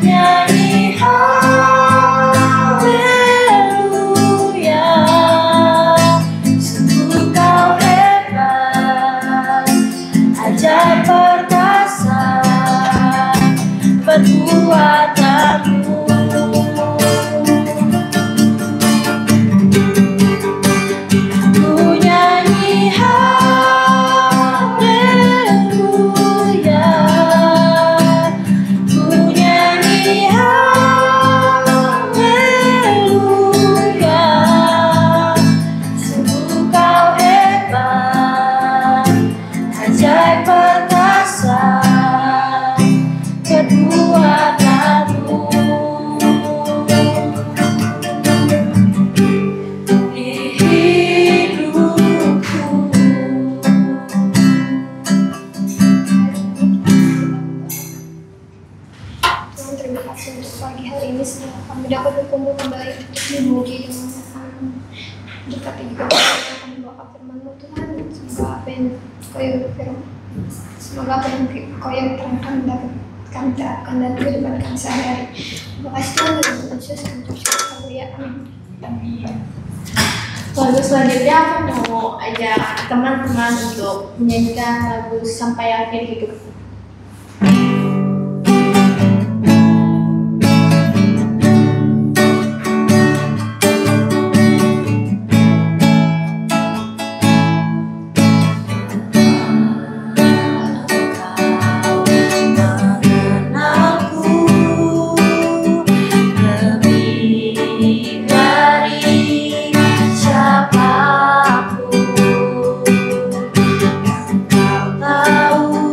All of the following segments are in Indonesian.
nyanyi haleluya, sungguh kau hebat, ajaib perkasa perbuatanmu. Ku nyanyi haleluya, ku nyanyi haleluya, sungguh kau hebat, ajaib perkasa perbuatanmu. Di hidupku Tuhan, terima kasih untuk pagi hari ini setelah kami dapat berkumpul kembali untuk memuji dan dekati juga kami bawa firman-Mu Tuhan. Semoga apa yang Kau yang terangkan dapat kami terapkan dan kehidupan kami sehari-hari. Terima kasih Tuhan, dalam nama Yesus kami bersyukur. Haleluya. Amin. Lalu selanjutnya aku mau ajak teman-teman untuk menyanyikan lagu Sampai Akhir Hidup. Siapapun yang kau tahu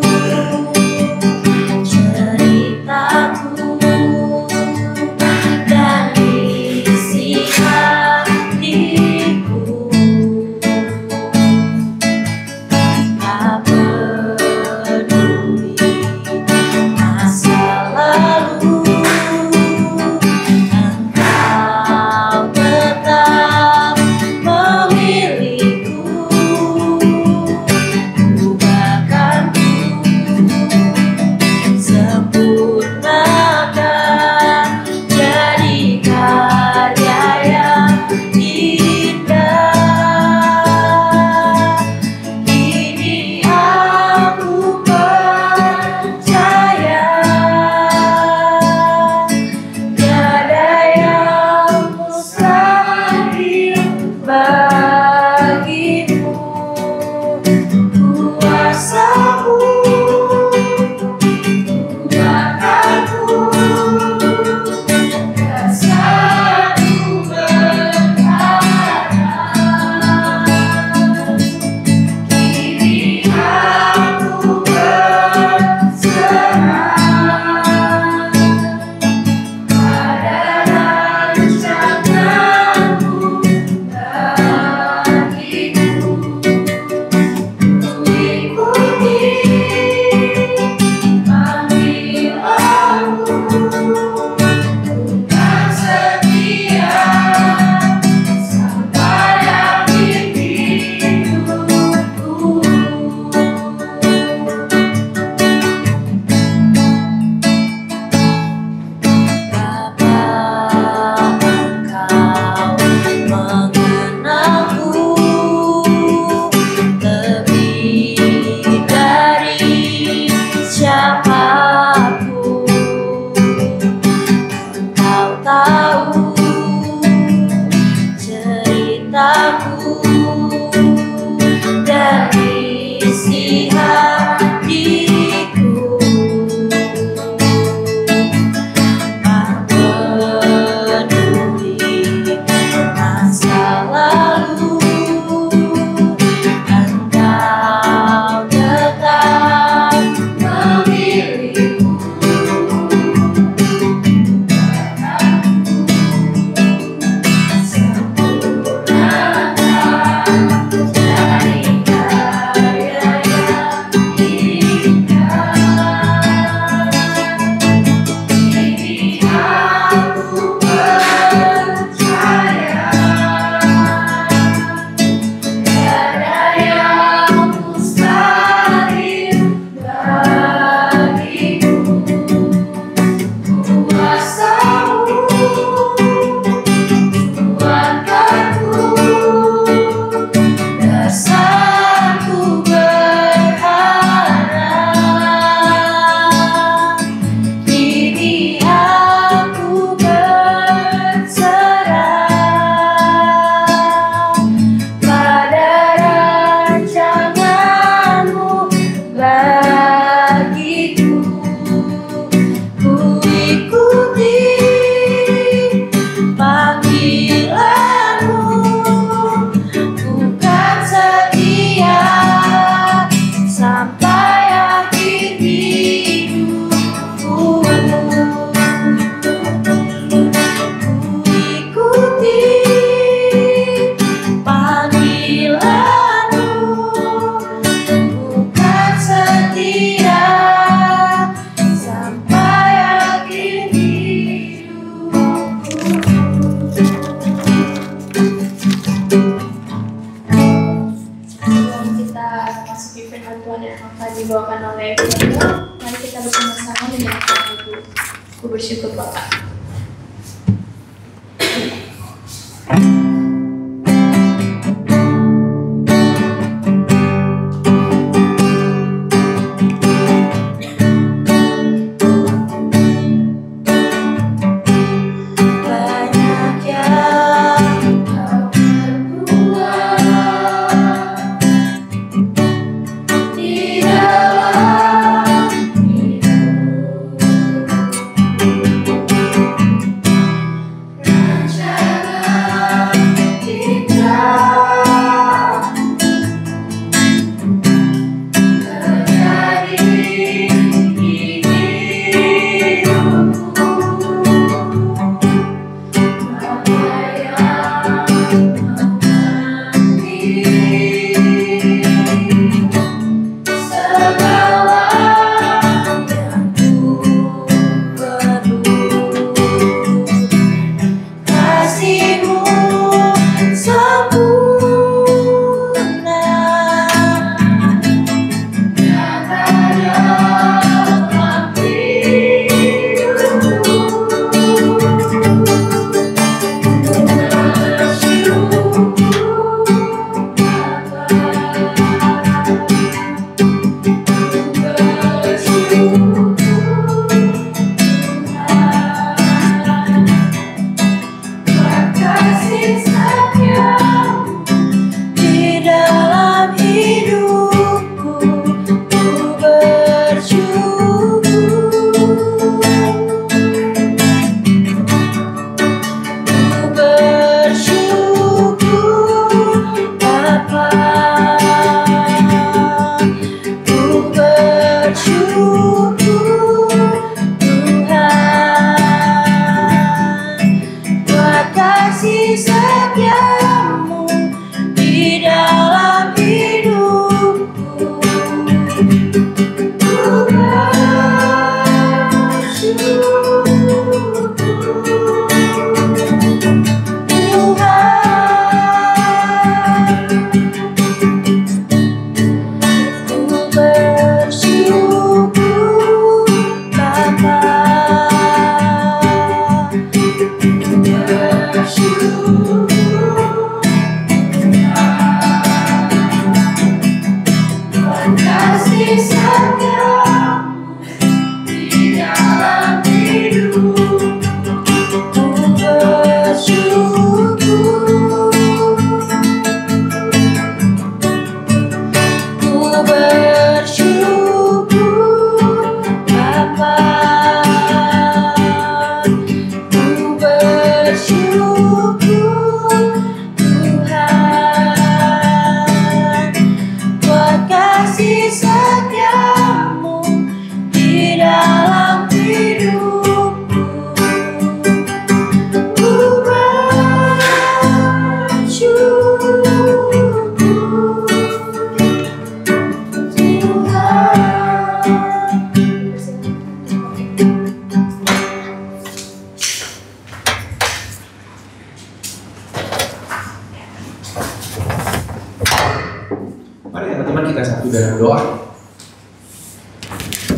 bersatu dalam doa.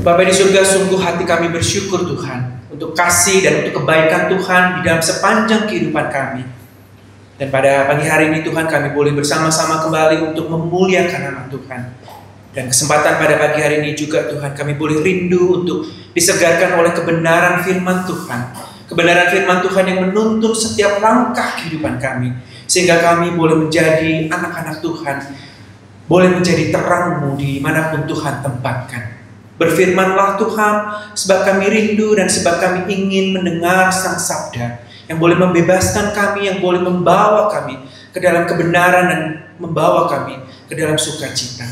Bapa di surga, sungguh hati kami bersyukur Tuhan untuk kasih dan untuk kebaikan Tuhan di dalam sepanjang kehidupan kami. Dan pada pagi hari ini Tuhan, kami boleh bersama-sama kembali untuk memuliakan nama Tuhan. Dan kesempatan pada pagi hari ini juga Tuhan, kami boleh rindu untuk disegarkan oleh kebenaran firman Tuhan. Kebenaran firman Tuhan yang menuntun setiap langkah kehidupan kami. Sehingga kami boleh menjadi anak-anak Tuhan, boleh menjadi terang-Mu dimanapun Tuhan tempatkan. Berfirmanlah Tuhan, sebab kami rindu dan sebab kami ingin mendengar Sang Sabda yang boleh membebaskan kami, yang boleh membawa kami ke dalam kebenaran dan membawa kami ke dalam sukacita.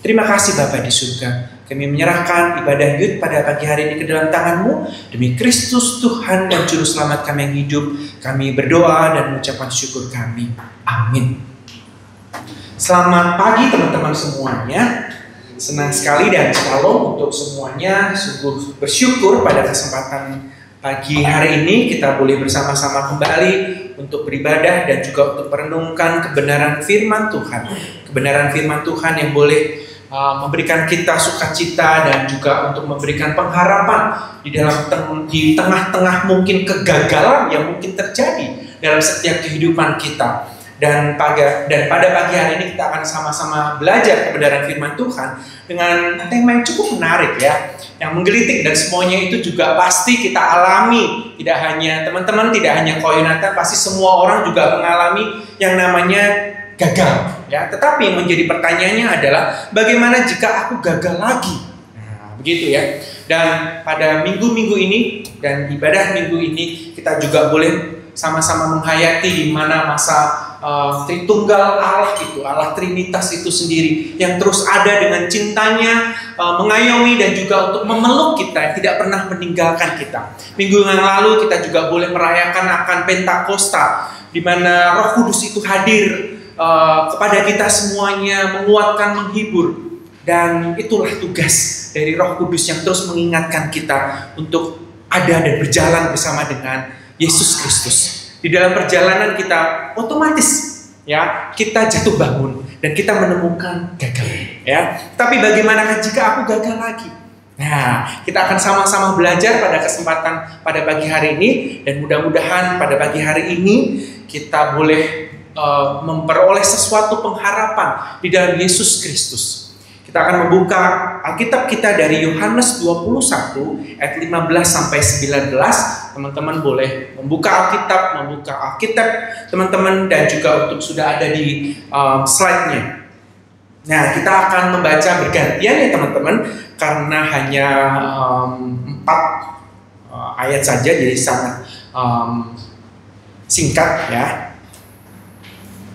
Terima kasih Bapa di surga. Kami menyerahkan ibadah Yud pada pagi hari ini ke dalam tangan-Mu. Demi Kristus Tuhan dan Juru Selamat kami yang hidup, kami berdoa dan mengucapkan syukur kami. Amin. Selamat pagi teman-teman semuanya. Senang sekali dan shalom untuk semuanya. Sungguh bersyukur pada kesempatan pagi hari ini kita boleh bersama-sama kembali untuk beribadah dan juga untuk merenungkan kebenaran firman Tuhan. Kebenaran firman Tuhan yang boleh memberikan kita sukacita dan juga untuk memberikan pengharapan di tengah-tengah mungkin kegagalan yang mungkin terjadi dalam setiap kehidupan kita. Dan pada pagi hari ini kita akan sama-sama belajar kebenaran firman Tuhan dengan tema yang cukup menarik ya, yang menggelitik, dan semuanya itu juga pasti kita alami. Tidak hanya teman-teman, tidak hanya Koinata, pasti semua orang juga mengalami yang namanya gagal ya. Tetapi yang menjadi pertanyaannya adalah bagaimana jika aku gagal lagi? Nah, begitu ya. Dan pada minggu-minggu ini dan ibadah minggu ini kita juga boleh sama-sama menghayati di mana masa Tritunggal Allah itu, Allah Trinitas itu sendiri yang terus ada dengan cintanya, mengayomi dan juga untuk memeluk kita, yang tidak pernah meninggalkan kita. Minggu yang lalu kita juga boleh merayakan akan Pentakosta, di mana Roh Kudus itu hadir kepada kita semuanya, menguatkan, menghibur. Dan itulah tugas dari Roh Kudus yang terus mengingatkan kita untuk ada dan berjalan bersama dengan Yesus Kristus. Di dalam perjalanan kita otomatis ya, kita jatuh bangun dan kita menemukan gagal ya. Tapi bagaimana jika aku gagal lagi? Nah, kita akan sama-sama belajar pada kesempatan pada pagi hari ini, dan mudah-mudahan pada pagi hari ini kita boleh memperoleh sesuatu pengharapan di dalam Yesus Kristus. Kita akan membuka Alkitab kita dari Yohanes 21 ayat 15 sampai 19. Teman-teman boleh membuka Alkitab teman-teman, dan juga untuk sudah ada di slide-nya. Nah, kita akan membaca bergantian ya teman-teman, karena hanya 4 ayat saja, jadi sangat singkat ya.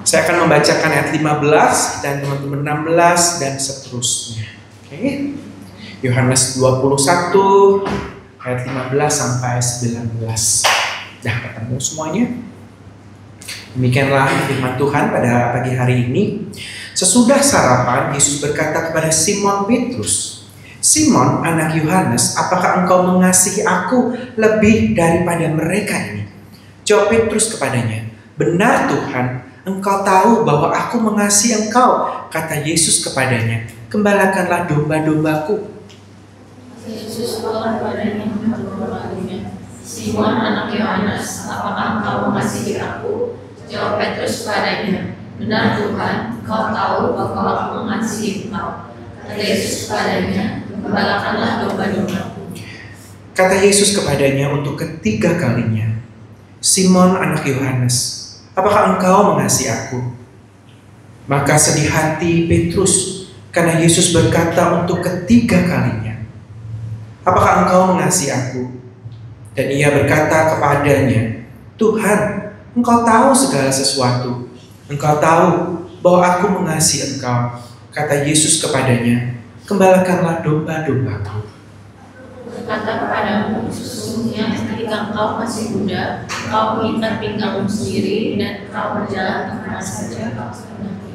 Saya akan membacakan ayat 15 dan teman-teman 16 dan seterusnya. Oke. Yohanes 21 ayat 15 sampai 19. Dah ketemu semuanya? Demikianlah firman Tuhan pada pagi hari ini. Sesudah sarapan, Yesus berkata kepada Simon Petrus, "Simon, anak Yohanes, apakah engkau mengasihi aku lebih daripada mereka ini?" Jawab Petrus kepadanya, "Benar Tuhan, Engkau tahu bahwa aku mengasihi engkau." Kata Yesus kepadanya, "Gembalakanlah domba-dombaku." Yesus berkata kepadanya, "Simon anak Yohanes, apakah engkau mengasihi aku?" Jawab Petrus kepadanya, "Benar Tuhan, Engkau tahu bahwa aku mengasihi engkau." Kata Yesus kepadanya, "Gembalakanlah domba-dombaku." Kata Yesus kepadanya untuk ketiga kalinya, "Simon anak Yohanes, apakah engkau mengasihi aku?" Maka sedih hati Petrus karena Yesus berkata untuk ketiga kalinya, "Apakah engkau mengasihi aku?" Dan ia berkata kepadanya, "Tuhan, Engkau tahu segala sesuatu. Engkau tahu bahwa aku mengasihi engkau." Kata Yesus kepadanya, "Gembalakanlah domba-dombaku." Berkata kepadamu, sesungguhnya ketika engkau masih muda, engkau mengikat pinggangmu sendiri dan engkau berjalan kemana saja engkau kehendaki.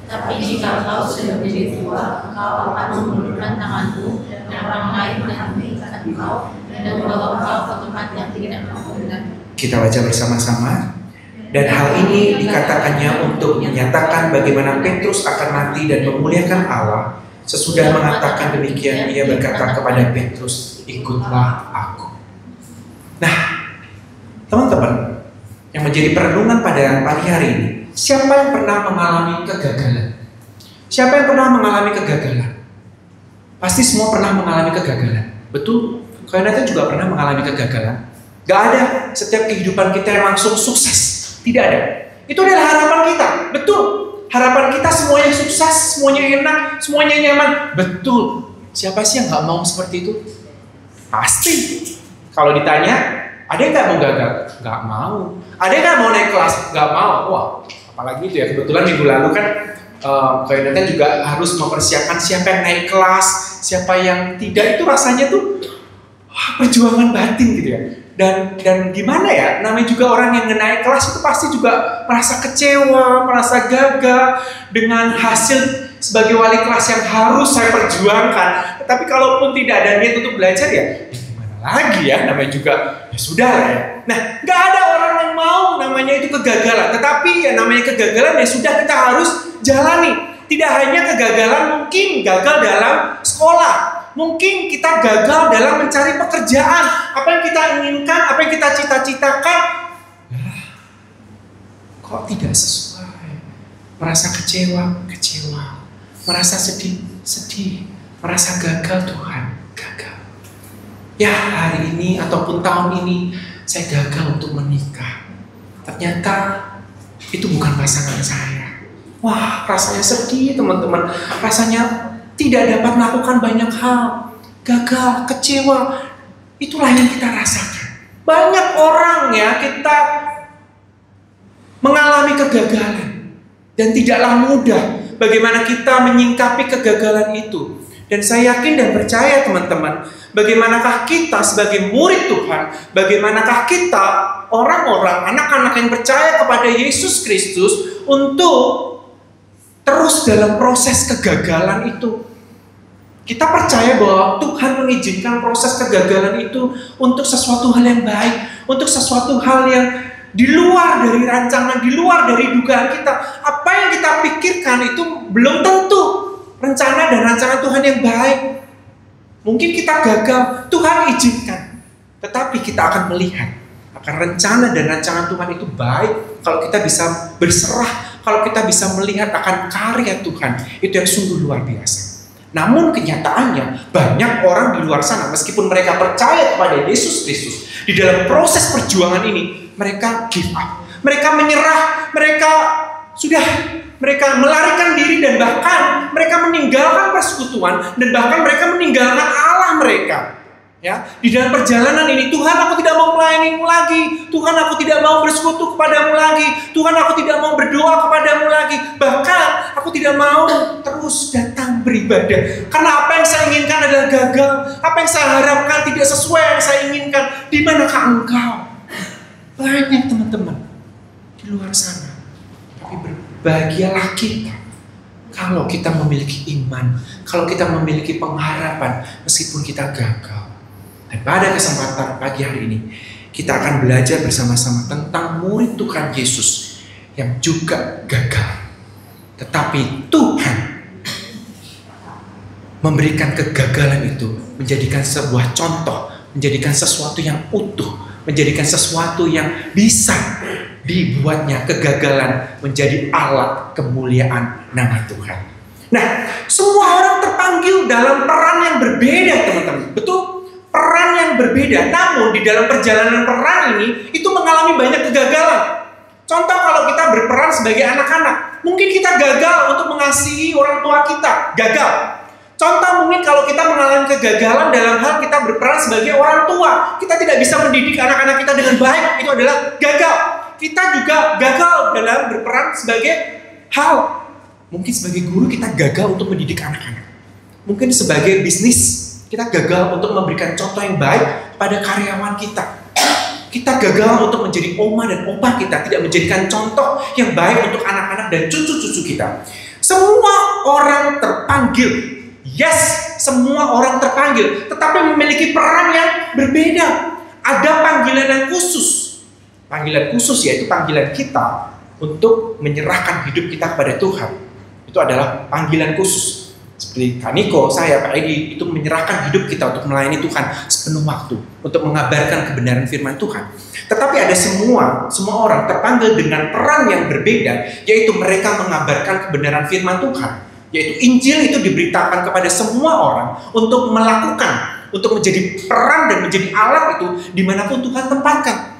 Tapi jika engkau sudah menjadi tua, engkau akan mengulurkan tanganmu dan orang lain akan mengikat engkau dan membawa engkau ke tempat yang tidak engkau kehendaki. Kita baca bersama-sama. Dan hal ini dikatakannya untuk menyatakan bagaimana Petrus akan mati dan memuliakan Allah. Sesudah mengatakan demikian, ia berkata kepada Petrus, ikutlah aku. Nah, teman-teman, yang menjadi perenungan pada pagi hari ini, siapa yang pernah mengalami kegagalan? Siapa yang pernah mengalami kegagalan? Pasti semua pernah mengalami kegagalan. Betul? Kalian juga pernah mengalami kegagalan? Gak ada setiap kehidupan kita yang langsung sukses. Tidak ada. Itu adalah harapan kita. Betul. Harapan kita semuanya sukses, semuanya enak, semuanya nyaman. Betul. Siapa sih yang gak mau seperti itu? Pasti. Kalau ditanya, ada yang gak mau gagal? Gak mau. Ada yang gak mau naik kelas? Gak mau. Wah, apalagi itu ya. Kebetulan minggu lalu kan kayaknya juga harus mempersiapkan siapa yang naik kelas, siapa yang tidak. Itu rasanya tuh perjuangan batin gitu ya. Dan gimana ya, namanya juga orang yang naik kelas itu pasti juga merasa kecewa, merasa gagal dengan hasil sebagai wali kelas yang harus saya perjuangkan. Tapi kalaupun tidak ada niat untuk belajar ya gimana lagi ya, namanya juga ya sudah lah ya. Nah, nggak ada orang yang mau namanya itu kegagalan. Tetapi ya namanya kegagalan ya sudah kita harus jalani. Tidak hanya kegagalan, mungkin gagal dalam sekolah. Mungkin kita gagal dalam mencari pekerjaan. Apa yang kita inginkan, apa yang kita cita-citakan, kok tidak sesuai. Merasa kecewa. Merasa sedih. Merasa gagal Tuhan, gagal. Ya hari ini ataupun tahun ini saya gagal untuk menikah. Ternyata itu bukan pasangan saya. Wah, rasanya sedih teman-teman. Rasanya tidak dapat melakukan banyak hal, gagal, kecewa. Itulah yang kita rasakan. Banyak orang ya, kita mengalami kegagalan. Dan tidaklah mudah bagaimana kita menyingkapi kegagalan itu. Dan saya yakin dan percaya teman-teman, bagaimanakah kita sebagai murid Tuhan, bagaimanakah kita orang-orang, anak-anak yang percaya kepada Yesus Kristus untuk terus dalam proses kegagalan itu. Kita percaya bahwa Tuhan mengizinkan proses kegagalan itu untuk sesuatu hal yang baik, untuk sesuatu hal yang di luar dari rancangan, di luar dari dugaan kita. Apa yang kita pikirkan itu belum tentu rencana dan rancangan Tuhan yang baik. Mungkin kita gagal, Tuhan izinkan. Tetapi kita akan melihat akan rencana dan rancangan Tuhan itu baik kalau kita bisa berserah, kalau kita bisa melihat akan karya Tuhan. Itu yang sungguh luar biasa. Namun kenyataannya banyak orang di luar sana, meskipun mereka percaya kepada Yesus Kristus, di dalam proses perjuangan ini mereka give up, mereka menyerah, mereka melarikan diri, dan bahkan mereka meninggalkan persekutuan, dan bahkan mereka meninggalkan Allah mereka. Ya, di dalam perjalanan ini, Tuhan aku tidak mau melayani-Mu lagi, Tuhan aku tidak mau bersekutu kepadamu lagi, Tuhan aku tidak mau berdoa kepadamu lagi, bahkan aku tidak mau terus datang beribadah, karena apa yang saya inginkan adalah gagal, apa yang saya harapkan tidak sesuai yang saya inginkan. Di manakah engkau? Banyak teman-teman di luar sana. Tapi berbahagialah kita kalau kita memiliki iman, kalau kita memiliki pengharapan meskipun kita gagal. Dan pada kesempatan pagi hari ini, kita akan belajar bersama-sama tentang murid Tuhan Yesus yang juga gagal. Tetapi Tuhan memberikan kegagalan itu, menjadikan sebuah contoh, menjadikan sesuatu yang utuh, menjadikan sesuatu yang bisa dibuatnya kegagalan menjadi alat kemuliaan nama Tuhan. Nah, semua orang terpanggil dalam peran yang berbeda, teman-teman. Betul? Peran yang berbeda, namun di dalam perjalanan peran ini itu mengalami banyak kegagalan. Contoh kalau kita berperan sebagai anak-anak, mungkin kita gagal untuk mengasihi orang tua kita, gagal. Contoh mungkin kalau kita mengalami kegagalan dalam hal kita berperan sebagai orang tua, kita tidak bisa mendidik anak-anak kita dengan baik, itu adalah gagal. Kita juga gagal dalam berperan sebagai hal, mungkin sebagai guru kita gagal untuk mendidik anak-anak. Mungkin sebagai bisnis kita gagal untuk memberikan contoh yang baik pada karyawan kita. Kita gagal untuk menjadi oma dan opa kita, tidak menjadikan contoh yang baik untuk anak-anak dan cucu-cucu kita. Semua orang terpanggil. Yes, semua orang terpanggil, tetapi memiliki peran yang berbeda. Ada panggilan yang khusus. Panggilan khusus yaitu panggilan kita untuk menyerahkan hidup kita kepada Tuhan. Itu adalah panggilan khusus. seperti Kak Niko, saya, Pak Edi, itu menyerahkan hidup kita untuk melayani Tuhan sepenuh waktu, untuk mengabarkan kebenaran firman Tuhan. Tetapi ada semua orang terpanggil dengan peran yang berbeda, yaitu mereka mengabarkan kebenaran firman Tuhan. Yaitu Injil itu diberitakan kepada semua orang untuk melakukan, untuk menjadi peran dan menjadi alat itu dimanapun Tuhan tempatkan.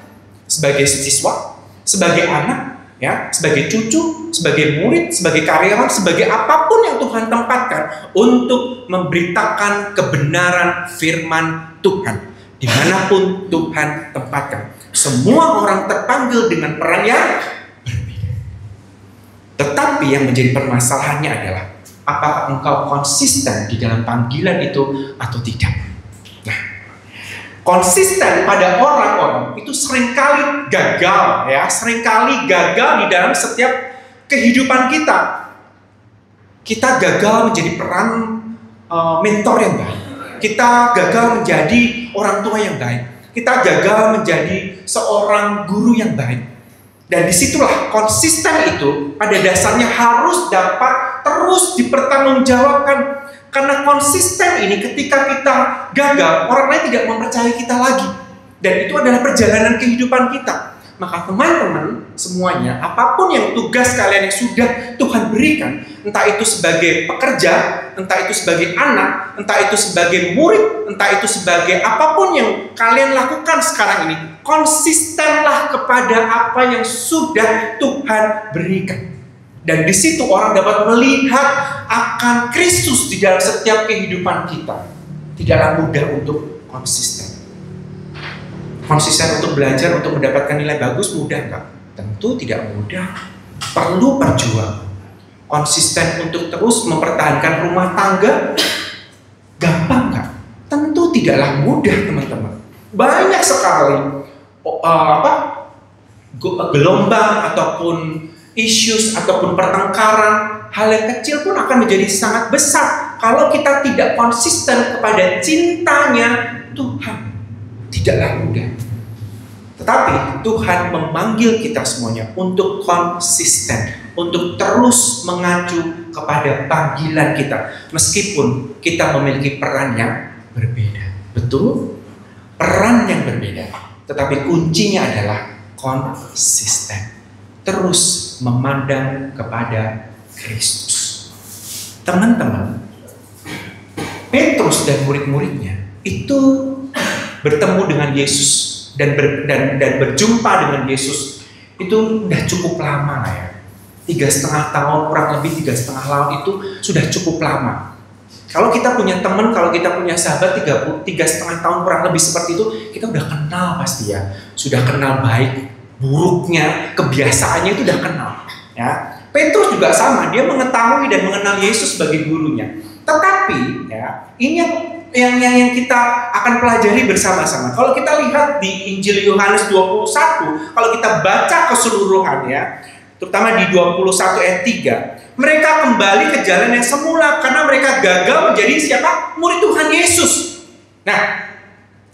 Sebagai siswa, sebagai anak, ya, sebagai cucu, sebagai murid, sebagai karyawan, sebagai apapun yang Tuhan tempatkan untuk memberitakan kebenaran firman Tuhan dimanapun Tuhan tempatkan. Semua orang terpanggil dengan peran yang berbeda. Tetapi yang menjadi permasalahannya adalah apakah engkau konsisten di dalam panggilan itu atau tidak. Nah, konsisten pada orang-orang itu seringkali gagal, ya, seringkali gagal di dalam setiap kehidupan kita. Kita gagal menjadi peran mentor yang baik. Kita gagal menjadi orang tua yang baik. Kita gagal menjadi seorang guru yang baik. Dan disitulah konsisten itu pada dasarnya harus dapat terus dipertanggungjawabkan. Karena konsisten ini ketika kita gagal, orang lain tidak mempercayai kita lagi. Dan itu adalah perjalanan kehidupan kita. Maka teman-teman semuanya, apapun yang tugas kalian yang sudah Tuhan berikan, entah itu sebagai pekerja, entah itu sebagai anak, entah itu sebagai murid, entah itu sebagai apapun yang kalian lakukan sekarang ini, konsistenlah kepada apa yang sudah Tuhan berikan. Dan di situ orang dapat melihat akan Kristus di dalam setiap kehidupan kita. Tidaklah mudah untuk konsisten. Konsisten untuk belajar, untuk mendapatkan nilai bagus, mudah nggak? Tentu tidak mudah. Perlu perjuangan. Konsisten untuk terus mempertahankan rumah tangga, gampang nggak? Tentu tidaklah mudah, teman-teman. Banyak sekali gelombang ataupun issues ataupun pertengkaran, hal yang kecil pun akan menjadi sangat besar kalau kita tidak konsisten kepada cintanya Tuhan. Tidaklah mudah. Tetapi Tuhan memanggil kita semuanya untuk konsisten, untuk terus mengacu kepada panggilan kita, meskipun kita memiliki peran yang berbeda. Betul? Peran yang berbeda. Tetapi kuncinya adalah konsisten. Terus memandang kepada Kristus. Teman-teman, Petrus dan murid-muridnya itu bertemu dengan Yesus dan berjumpa dengan Yesus itu udah cukup lama lah ya. 3,5 tahun, kurang lebih 3,5 tahun itu sudah cukup lama. Kalau kita punya teman, kalau kita punya sahabat 3,5 tahun kurang lebih seperti itu, kita udah kenal pasti ya. Sudah kenal baik, buruknya, kebiasaannya itu udah kenal. Ya, Petrus juga sama, dia mengetahui dan mengenal Yesus sebagai gurunya. Tetapi ya, ini yang kita akan pelajari bersama-sama. Kalau kita lihat di Injil Yohanes 21, kalau kita baca keseluruhannya, terutama di 21 ayat 3, mereka kembali ke jalan yang semula karena mereka gagal menjadi siapa? Murid Tuhan Yesus. Nah,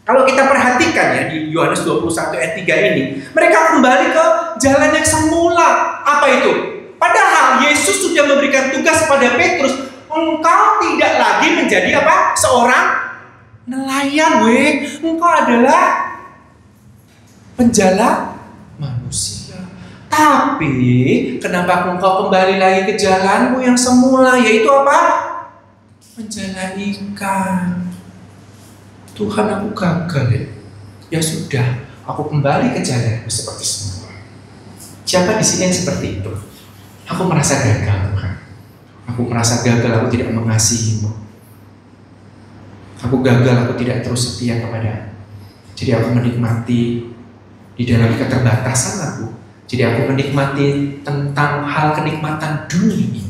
kalau kita perhatikan ya di Yohanes 21 ayat 3 ini, mereka kembali ke jalan yang semula. Apa itu? Padahal Yesus sudah memberikan tugas kepada Petrus, engkau tidak lagi menjadi apa? Seorang nelayan, engkau adalah penjala manusia. Tapi kenapa engkau kembali lagi ke jalanmu yang semula, yaitu apa? Penjala ikan. Tuhan, aku gagal ya. Ya sudah, aku kembali ke jalanku seperti semula. Siapa di sini yang seperti itu? Aku merasa gagal, Tuhan. Aku merasa gagal, aku tidak mengasihimu. Aku gagal, aku tidak terus setia kepadamu. Jadi aku menikmati di dalam keterbatasan aku. Jadi aku menikmati tentang hal kenikmatan dunia ini.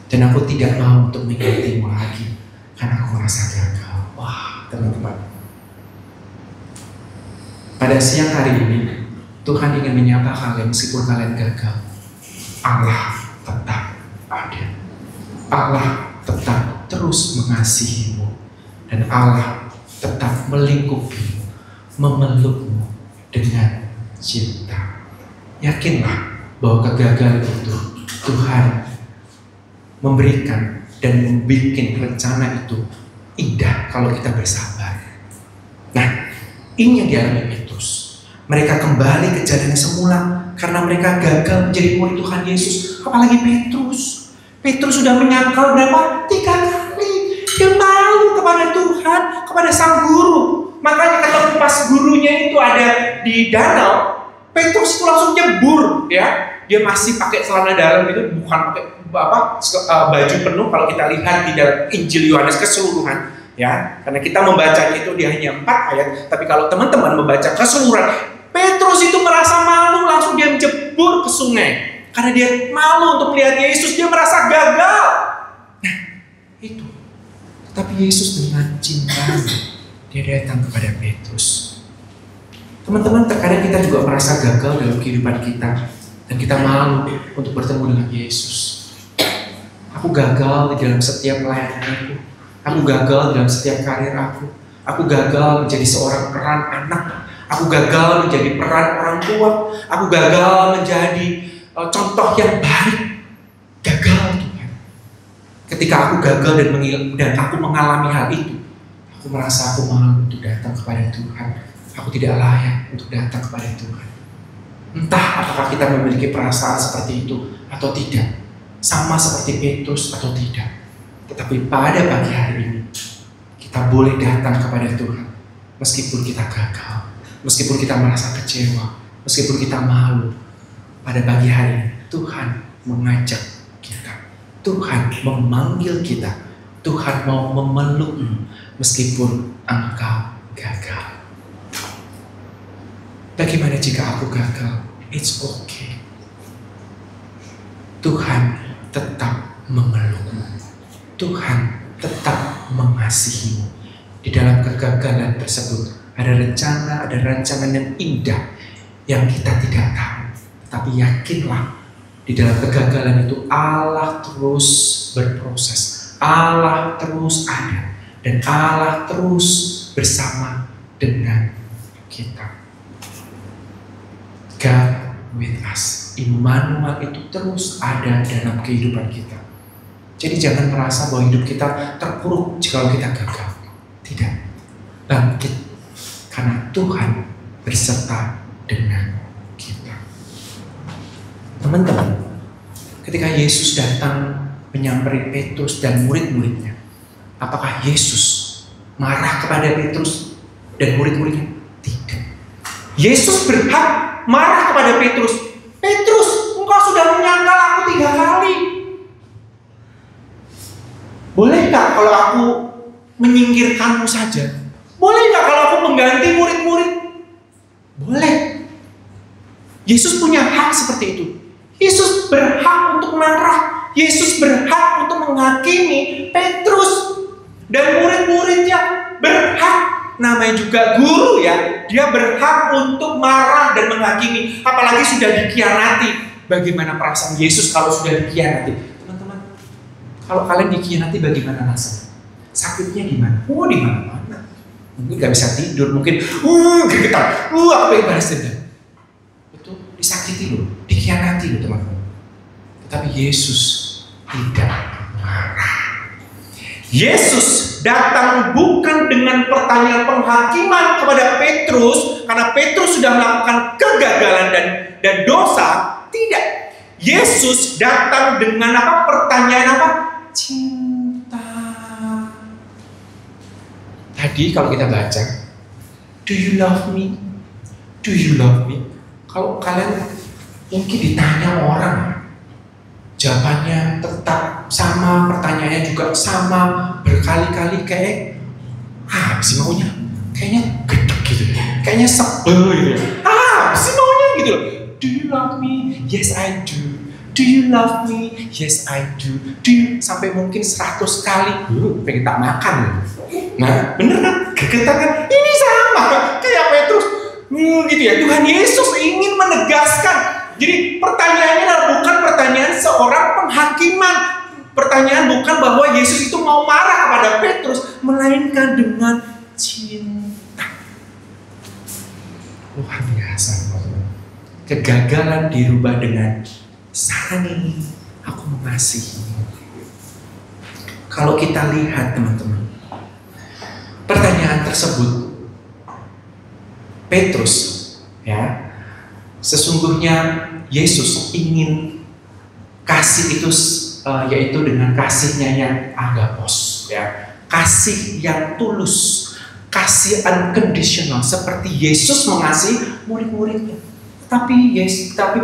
Dan aku tidak mau untuk menikmatimu lagi karena aku merasa gagal. Wah, teman-teman. Pada siang hari ini, Tuhan ingin menyapa kalian meskipun kalian gagal. Allah tetap ada. Allah tetap terus mengasihimu. Dan Allah tetap melingkupimu, memelukmu dengan cinta. Yakinlah bahwa kegagalan itu Tuhan memberikan dan membuat rencana itu indah kalau kita bersabar. Nah, ini yang dialami Petrus. Mereka kembali ke jalannya semula karena mereka gagal menjadi murid Tuhan Yesus. Apalagi Petrus. Petrus sudah menyangkal berapa? 3 kali. Dia malu kepada Tuhan, kepada sang guru. Makanya ketemu pas gurunya itu ada di danau, Petrus itu langsung nyebur, ya. Dia masih pakai celana dalam itu, bukan pakai baju penuh. Kalau kita lihat di dalam Injil Yohanes keseluruhan, ya, karena kita membacanya itu dia hanya 4 ayat. Tapi kalau teman-teman membaca keseluruhan, Petrus itu merasa malu, langsung dia menjebur ke sungai. Karena dia malu untuk melihat Yesus, dia merasa gagal. Nah, itu. Tapi Yesus dengan cintanya, dia datang kepada Petrus. Teman-teman, terkadang kita juga merasa gagal dalam kehidupan kita. Dan kita malu untuk bertemu dengan Yesus. Aku gagal di dalam setiap pelayananku. Aku gagal dalam setiap karir aku. Aku gagal menjadi seorang peran anak. Aku gagal menjadi peran orang tua. Aku gagal menjadi contoh yang baik. Gagal Tuhan. Ketika aku gagal dan aku mengalami hal itu, aku merasa aku malu untuk datang kepada Tuhan. Aku tidak layak untuk datang kepada Tuhan. Entah apakah kita memiliki perasaan seperti itu atau tidak. Sama seperti Petrus atau tidak. Tetapi pada pagi hari ini, kita boleh datang kepada Tuhan. Meskipun kita gagal, meskipun kita merasa kecewa, meskipun kita malu. Pada pagi hari ini, Tuhan mengajak kita. Tuhan memanggil kita. Tuhan mau memelukmu meskipun engkau gagal. Bagaimana jika aku gagal? It's okay. Tuhan tetap memelukmu. Tuhan tetap mengasihimu. Di dalam kegagalan tersebut ada rancangan yang indah yang kita tidak tahu. Tapi yakinlah, di dalam kegagalan itu Allah terus berproses. Allah terus ada. Dan Allah terus bersama dengan kita. God with us. Immanuel itu terus ada dalam kehidupan kita. Jadi jangan merasa bahwa hidup kita terpuruk jika kita gagal. Tidak. Bangkit. Karena Tuhan berserta dengan kita. Teman-teman, ketika Yesus datang menyamperin Petrus dan murid-muridnya, apakah Yesus marah kepada Petrus dan murid-muridnya? Tidak. Yesus berhak marah kepada Petrus. Petrus, engkau sudah menyangkal aku 3 kali. Bolehkah kalau aku menyingkirkanmu saja? Bolehkah kalau aku mengganti murid-murid? Boleh. Yesus punya hak seperti itu. Yesus berhak untuk marah. Yesus berhak untuk menghakimi Petrus. Dan murid-muridnya berhak. Namanya juga guru ya. Dia berhak untuk marah dan menghakimi. Apalagi sudah dikhianati. Bagaimana perasaan Yesus kalau sudah dikhianati? Teman-teman, kalau kalian dikhianati bagaimana rasanya? Sakitnya di mana? Oh, di mana-mana. Mungkin gak bisa tidur, mungkin gegetar. Apa yang balas dendam? Itu disakiti loh, dikhianati loh teman-teman. Tetapi Yesus tidak marah. Yesus datang bukan dengan pertanyaan penghakiman kepada Petrus karena Petrus sudah melakukan kegagalan dan dosa. Tidak. Yesus datang dengan apa? Pertanyaan apa? Cinta. Tadi kalau kita baca, do you love me? Do you love me? Kalau kalian mungkin ditanya orang, jawabannya tetap sama, pertanyaannya juga sama, berkali-kali kayak apa sih maunya? Kayaknya gedek gitu, kayaknya sebel gitu ya. Apa sih maunya gitu loh. Do you love me? Yes I do. Do you love me? Yes I do. Do you? Sampai mungkin 100 kali. Pengen tak makan loh. Nah bener kan? Gegetan kan? Ini sama kayak Petrus. Gitu ya. Tuhan Yesus ingin menegaskan. Jadi pertanyaannya bukan pertanyaan seorang penghakiman. Pertanyaan bukan bahwa Yesus itu mau marah kepada Petrus, melainkan dengan cinta. Luar biasa, teman-teman. Kegagalan dirubah dengan sayang ini, aku mengasihi. Kalau kita lihat teman-teman, pertanyaan tersebut, Petrus, ya, sesungguhnya Yesus ingin kasih itu yaitu dengan kasihnya yang agapos, ya, kasih yang tulus, kasih unconditional seperti Yesus mengasihi murid-muridnya. Tapi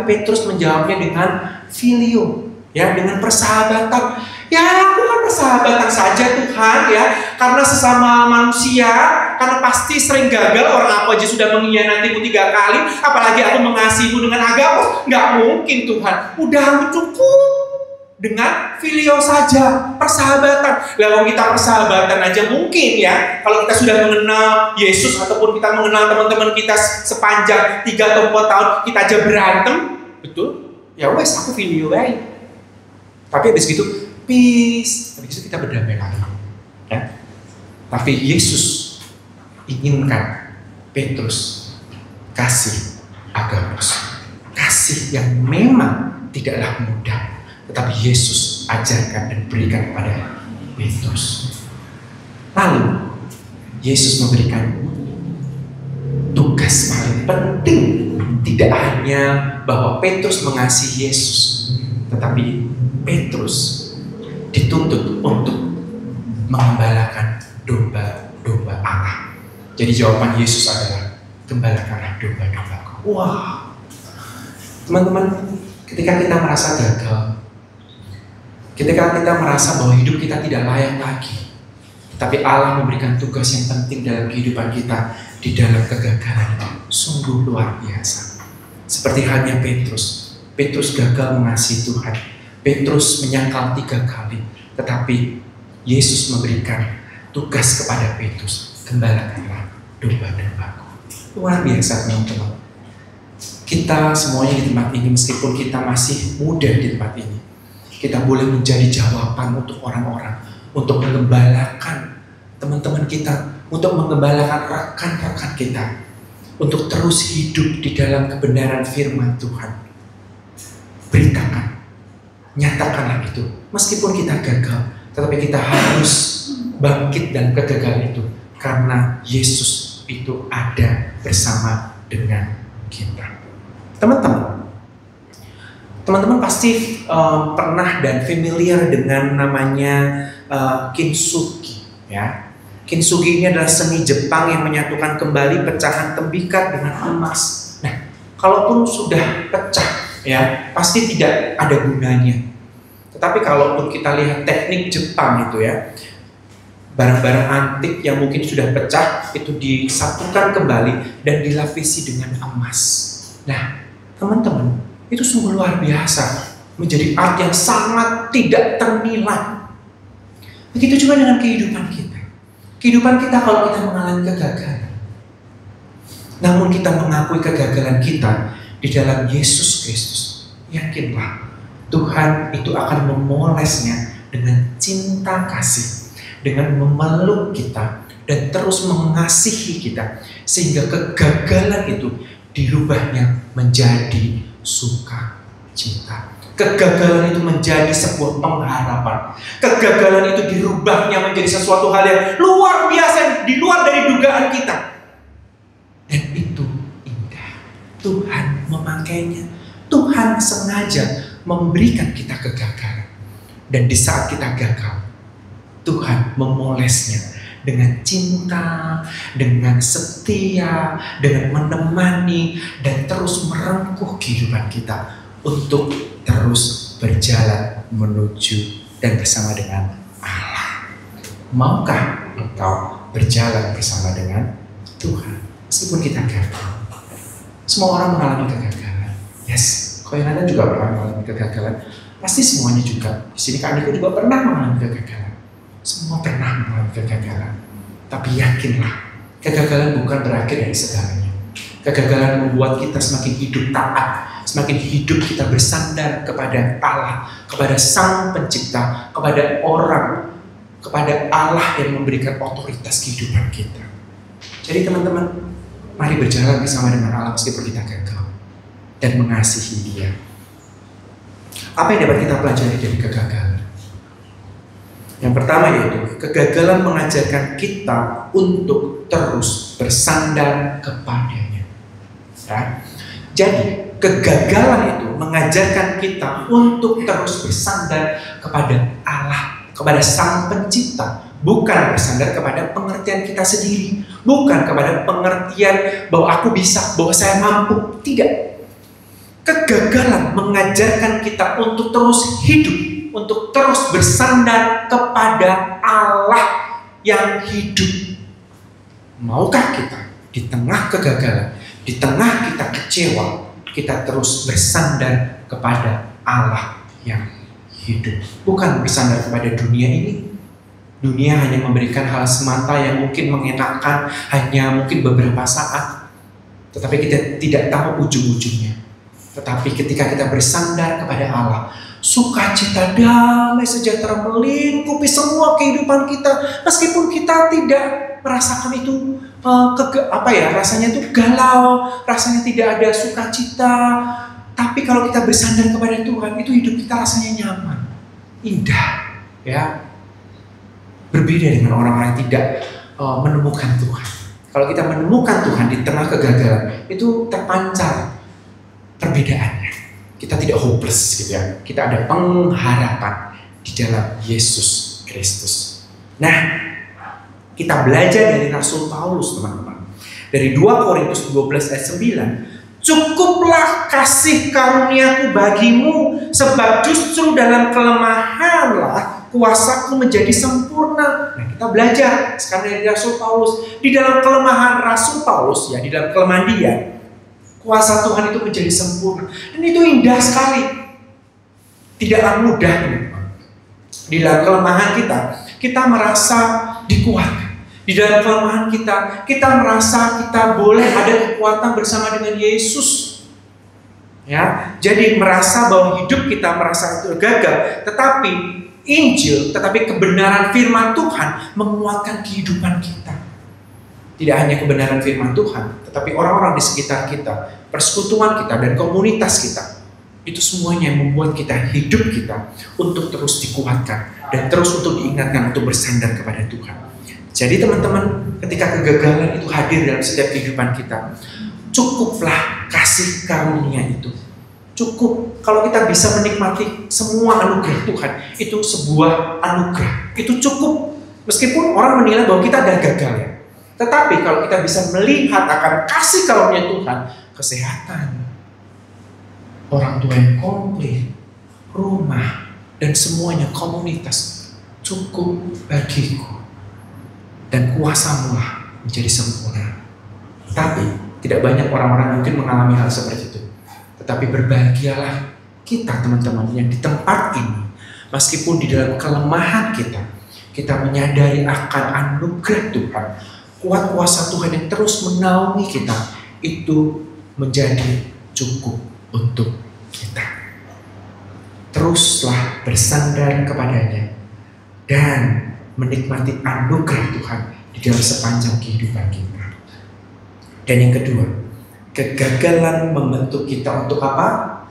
Petrus menjawabnya dengan filio, ya, dengan persahabatan. Ya, bukan persahabatan saja Tuhan, ya, karena sesama manusia, karena pasti sering gagal. Orang aku aja sudah mengkhianatimu 3 kali, apalagi aku mengasihimu dengan agapos. Nggak mungkin Tuhan, udah cukup dengan filio saja, persahabatan. Kalau kita persahabatan aja mungkin, ya, kalau kita sudah mengenal Yesus ataupun kita mengenal teman-teman kita sepanjang 3 atau 4 tahun, kita aja berantem, betul? Ya wes, aku filio baik. Tapi habis gitu peace, habis itu kita berdamai lagi, ya. Tapi Yesus inginkan Petrus kasih agapos, kasih yang memang tidaklah mudah, tetapi Yesus ajarkan dan berikan kepada Petrus. Lalu Yesus memberikan tugas paling penting, tidak hanya bahwa Petrus mengasihi Yesus, tetapi Petrus dituntut untuk mengembalakan domba-domba Allah. Jadi jawaban Yesus adalah, gembalakanlah domba-dombaku. Wah, teman-teman, ketika kita merasa gagal, ketika kita merasa bahwa hidup kita tidak layak lagi, tapi Allah memberikan tugas yang penting dalam kehidupan kita di dalam kegagalan itu, sungguh luar biasa. Seperti halnya Petrus gagal mengasihi Tuhan. Petrus menyangkal 3 kali, tetapi Yesus memberikan tugas kepada Petrus, gembalakanlah domba-dombaku. Luar biasa teman-teman. Kita semuanya di tempat ini, meskipun kita masih muda di tempat ini, kita boleh menjadi jawaban untuk orang-orang, untuk mengembalakan teman-teman kita, untuk mengembalakan rekan-rekan kita, untuk terus hidup di dalam kebenaran firman Tuhan. Beritakan, nyatakanlah itu. Meskipun kita gagal, tetapi kita harus bangkit dan kegagalan itu, karena Yesus itu ada bersama dengan kita. Teman-teman pasti pernah dan familiar dengan namanya kintsugi, ya. Kintsugi ini adalah seni Jepang yang menyatukan kembali pecahan tembikar dengan emas. Nah, kalaupun sudah pecah, ya, pasti tidak ada gunanya. Tetapi kalaupun kita lihat teknik Jepang itu, ya, barang-barang antik yang mungkin sudah pecah itu disatukan kembali dan dilapisi dengan emas. Nah, teman-teman, itu sungguh luar biasa, menjadi art yang sangat tidak ternilai. Begitu juga dengan kehidupan kita. Kehidupan kita kalau kita mengalami kegagalan, namun kita mengakui kegagalan kita di dalam Yesus Kristus, yakinlah Tuhan itu akan memolesnya dengan cinta kasih, dengan memeluk kita dan terus mengasihi kita, sehingga kegagalan itu dirubahnya menjadi sukacita. Kegagalan itu menjadi sebuah pengharapan. Kegagalan itu dirubahnya menjadi sesuatu hal yang luar biasa, di luar dari dugaan kita. Dan itu indah. Tuhan memakainya. Tuhan sengaja memberikan kita kegagalan. Dan di saat kita gagal, Tuhan memolesnya dengan cinta, dengan setia, dengan menemani, dan terus merengkuh kehidupan kita untuk terus berjalan menuju dan bersama dengan Allah. Maukah engkau berjalan bersama dengan Tuhan meskipun kita gagal? Semua orang mengalami kegagalan. Yes, Koyanada juga pernah mengalami kegagalan. Pasti semuanya juga. Di sini Kak Niko juga pernah mengalami kegagalan. Semua pernah mengalami kegagalan. Tapi yakinlah, kegagalan bukan berakhir dari segalanya. Kegagalan membuat kita semakin hidup taat, semakin hidup kita bersandar kepada Allah, kepada Sang Pencipta, kepada orang, kepada Allah yang memberikan otoritas kehidupan kita. Jadi teman-teman, mari berjalan bersama dengan Allah meskipun kita gagal dan mengasihi Dia. Apa yang dapat kita pelajari dari kegagalan? Yang pertama yaitu kegagalan mengajarkan kita untuk terus bersandar kepadanya. Ya. Jadi kegagalan itu mengajarkan kita untuk terus bersandar kepada Allah, kepada Sang Pencipta, bukan bersandar kepada pengertian kita sendiri, bukan kepada pengertian bahwa aku bisa, bahwa saya mampu. Tidak. Kegagalan mengajarkan kita untuk terus hidup, untuk terus bersandar kepada Allah yang hidup. Maukah kita di tengah kegagalan, di tengah kita kecewa, kita terus bersandar kepada Allah yang hidup, bukan bersandar kepada dunia ini? Dunia hanya memberikan hal semata yang mungkin mengenakan, hanya mungkin beberapa saat, tetapi kita tidak tahu ujung-ujungnya. Tetapi ketika kita bersandar kepada Allah, sukacita, damai, sejahtera melingkupi semua kehidupan kita, meskipun kita tidak merasakan itu rasanya itu galau, rasanya tidak ada sukacita. Tapi kalau kita bersandar kepada Tuhan, itu hidup kita rasanya nyaman, indah, ya. Berbeda dengan orang-orang yang tidak menemukan Tuhan. Kalau kita menemukan Tuhan di tengah kegagalan, itu terpancar perbedaannya. Kita tidak hopeless gitu ya. Kita ada pengharapan di dalam Yesus Kristus. Nah, kita belajar dari Rasul Paulus, teman-teman. Dari 2 Korintus 12 ayat 9, cukuplah kasih karuniaku bagimu, sebab justru dalam kelemahanlah kuasaku menjadi sempurna. Nah, kita belajar sekarang dari Rasul Paulus. Di dalam kelemahan Rasul Paulus, ya, di dalam kelemahan dia, kuasa Tuhan itu menjadi sempurna. Dan itu indah sekali. Tidaklah mudah, teman-teman. Di dalam kelemahan kita merasa dikuatkan. Di dalam kelemahan kita merasa kita boleh ada kekuatan bersama dengan Yesus. Ya, jadi merasa bahwa hidup kita merasa itu gagal, tetapi Injil, tetapi kebenaran firman Tuhan menguatkan kehidupan kita. Tidak hanya kebenaran firman Tuhan, tetapi orang-orang di sekitar kita, persekutuan kita, dan komunitas kita. Itu semuanya yang membuat kita, hidup kita, untuk terus dikuatkan dan terus untuk diingatkan untuk bersandar kepada Tuhan. Jadi teman-teman, ketika kegagalan itu hadir dalam setiap kehidupan kita, cukuplah kasih karunia itu. Cukup kalau kita bisa menikmati semua anugerah Tuhan, itu sebuah anugerah. Itu cukup. Meskipun orang menilai bahwa kita ada gagal ya. Tetapi kalau kita bisa melihat akan kasih karunia Tuhan, kesehatan, orang tua yang komplit, rumah, dan semuanya komunitas, cukup bagiku. Dan kuasamulah menjadi sempurna. Tapi tidak banyak orang-orang mungkin mengalami hal seperti itu. Tetapi berbahagialah kita, teman-teman, yang di tempat ini, meskipun di dalam kelemahan kita menyadari akan anugerah Tuhan, kuat kuasa Tuhan yang terus menaungi kita, itu menjadi cukup untuk kita. Teruslah bersandar kepadanya dan menikmati anugerah Tuhan di dalam sepanjang kehidupan kita. Dan yang kedua, kegagalan membentuk kita untuk apa?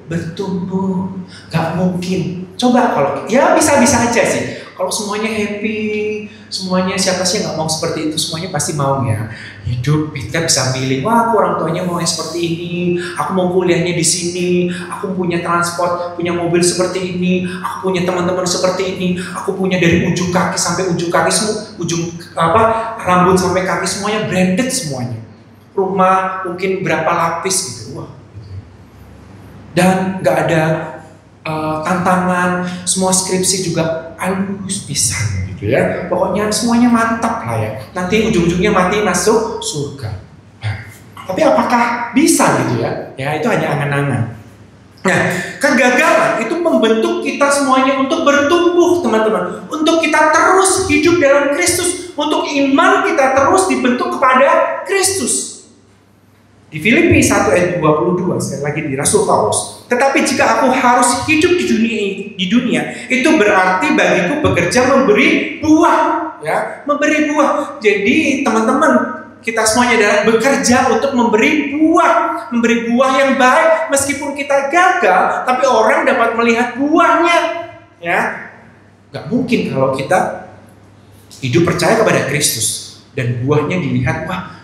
Bertumbuh. Gak mungkin. Coba kalau, ya bisa-bisa aja sih. Kalau semuanya happy, semuanya siapa sih yang gak mau seperti itu? Semuanya pasti mau ya. Hidup kita bisa milih, wah aku orang tuanya mau yang seperti ini, aku mau kuliahnya di sini, aku punya transport, punya mobil seperti ini, aku punya teman-teman seperti ini, aku punya dari ujung kaki sampai ujung kaki semua, rambut sampai kaki semuanya branded semuanya. Rumah mungkin berapa lapis gitu, wah. Dan gak ada tantangan, semua skripsi juga halus pisan gitu ya. Pokoknya semuanya mantap lah ya. Nanti ujung-ujungnya mati masuk surga. Nah, tapi apakah bisa gitu ya? Ya itu hanya angan-angan. Nah, kegagalan itu membentuk kita semuanya untuk bertumbuh, teman-teman. Untuk kita terus hidup dalam Kristus, untuk iman kita terus dibentuk kepada Kristus. Di Filipi 1 ayat 22, sekali lagi di Rasul Paulus. Tetapi jika aku harus hidup di dunia, itu berarti bagiku bekerja memberi buah, ya, memberi buah. Jadi teman-teman, kita semuanya adalah bekerja untuk memberi buah yang baik. Meskipun kita gagal, tapi orang dapat melihat buahnya, ya. Gak mungkin kalau kita hidup percaya kepada Kristus dan buahnya dilihat, wah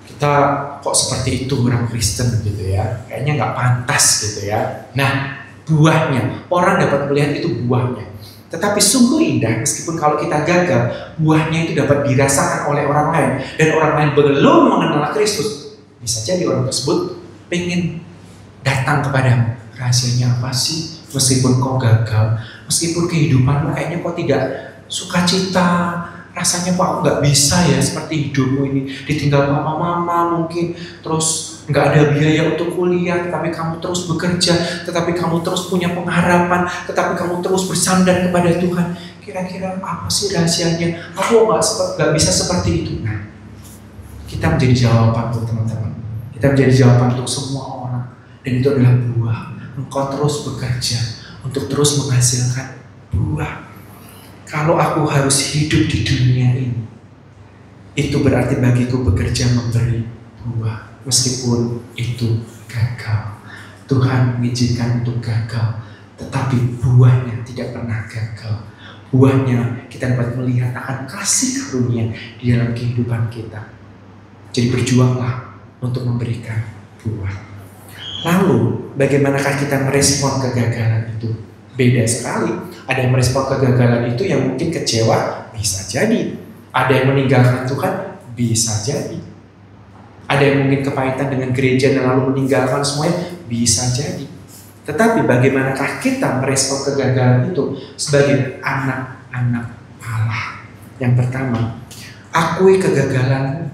kita kok seperti itu orang Kristen gitu ya, kayaknya nggak pantas gitu ya. Nah, buahnya, orang dapat melihat itu buahnya. Tetapi sungguh indah meskipun kalau kita gagal, buahnya itu dapat dirasakan oleh orang lain. Dan orang lain belum mengenal Kristus, bisa jadi orang tersebut pengen datang kepadamu. Rahasianya apa sih? Meskipun kau gagal, meskipun kehidupanmu kayaknya kau tidak sukacita, rasanya kok aku nggak bisa ya seperti hidupmu ini, ditinggal mama mungkin, terus nggak ada biaya untuk kuliah, tetapi kamu terus bekerja, tetapi kamu terus punya pengharapan, tetapi kamu terus bersandar kepada Tuhan. Kira-kira apa sih rahasianya? Aku nggak bisa seperti itu. Nah, kita menjadi jawaban untuk teman-teman, kita menjadi jawaban untuk semua orang, dan itu adalah buah. Engkau terus bekerja untuk terus menghasilkan buah. Kalau aku harus hidup di dunia ini, itu berarti bagiku bekerja memberi buah, meskipun itu gagal. Tuhan mengizinkan untuk gagal, tetapi buahnya tidak pernah gagal. Buahnya kita dapat melihat akan kasih karunia di dalam kehidupan kita. Jadi berjuanglah untuk memberikan buah. Lalu, bagaimanakah kita merespon kegagalan itu? Beda sekali. Ada yang merespon kegagalan itu yang mungkin kecewa, bisa jadi. Ada yang meninggalkan Tuhan, bisa jadi. Ada yang mungkin kepahitan dengan gereja dan lalu meninggalkan semuanya, bisa jadi. Tetapi bagaimanakah kita merespon kegagalan itu sebagai anak-anak Allah? Yang pertama, akui kegagalanmu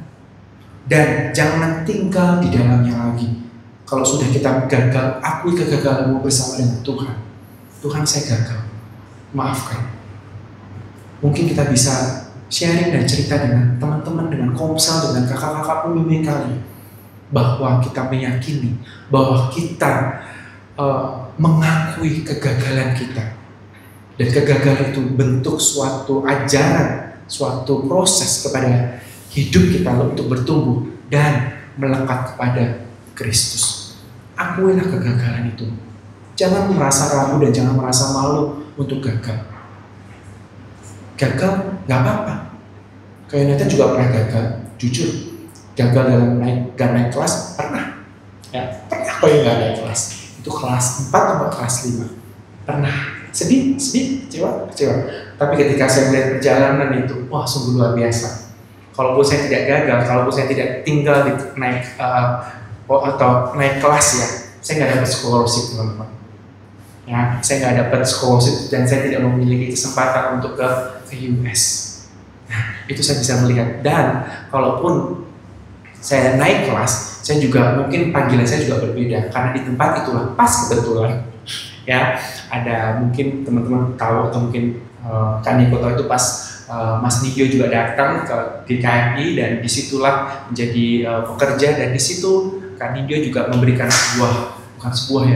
dan jangan tinggal di dalamnya lagi. Kalau sudah kita gagal, akui kegagalanmu bersama dengan Tuhan. Tuhan, saya gagal, maafkan. Mungkin kita bisa sharing dan cerita dengan teman-teman, dengan komsel, dengan kakak-kakak pemimpin kalian, bahwa kita meyakini bahwa kita mengakui kegagalan kita, dan kegagalan itu bentuk suatu ajaran, suatu proses kepada hidup kita untuk bertumbuh dan melekat kepada Kristus. Akuilah kegagalan itu. Jangan merasa ragu dan jangan merasa malu untuk gagal. Gagal nggak apa-apa. Kayak Nathan juga pernah gagal, jujur. Gagal dalam naik kelas pernah. Ya, pernah kok yang nggak naik kelas. Itu kelas 4 atau kelas 5. Pernah. Sedih, kecewa. Tapi ketika saya melihat perjalanan itu, wah sungguh luar biasa. Kalaupun saya tidak gagal, kalaupun saya tidak tinggal di naik kelas ya, saya nggak dapat scholarship teman-teman. Ya, saya nggak dapat scholarship dan saya tidak memiliki kesempatan untuk ke US. Nah, itu saya bisa melihat. Dan kalaupun saya naik kelas, saya juga mungkin panggilan saya juga berbeda karena di tempat itulah pas kebetulan. Ya, ada mungkin teman-teman tahu atau mungkin Kak Niko tahu itu pas Mas Nigio juga datang ke GKMI dan disitulah menjadi pekerja, dan disitu Kak Nigio juga memberikan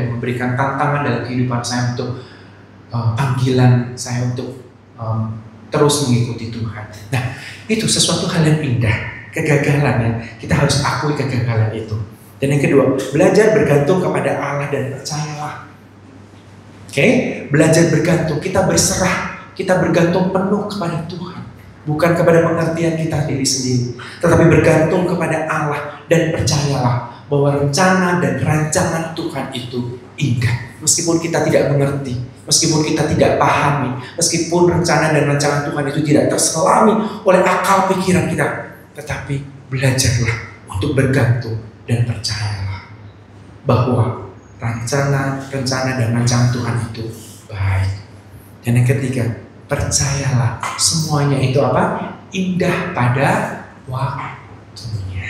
memberikan tantangan dalam kehidupan saya untuk panggilan saya untuk terus mengikuti Tuhan. Nah, itu sesuatu hal yang indah, kegagalan ya, kita harus akui kegagalan itu. Dan yang kedua, belajar bergantung kepada Allah dan percayalah. Oke, belajar bergantung, kita berserah, kita bergantung penuh kepada Tuhan, bukan kepada pengertian kita diri sendiri, tetapi bergantung kepada Allah dan percayalah bahwa rencana dan rancangan Tuhan itu indah. Meskipun kita tidak mengerti, meskipun kita tidak pahami, meskipun rencana dan rancangan Tuhan itu tidak terselami oleh akal pikiran kita, tetapi belajarlah untuk bergantung dan percayalah bahwa rencana dan rancangan Tuhan itu baik. Dan yang ketiga, percayalah semuanya itu apa? Indah pada waktunya.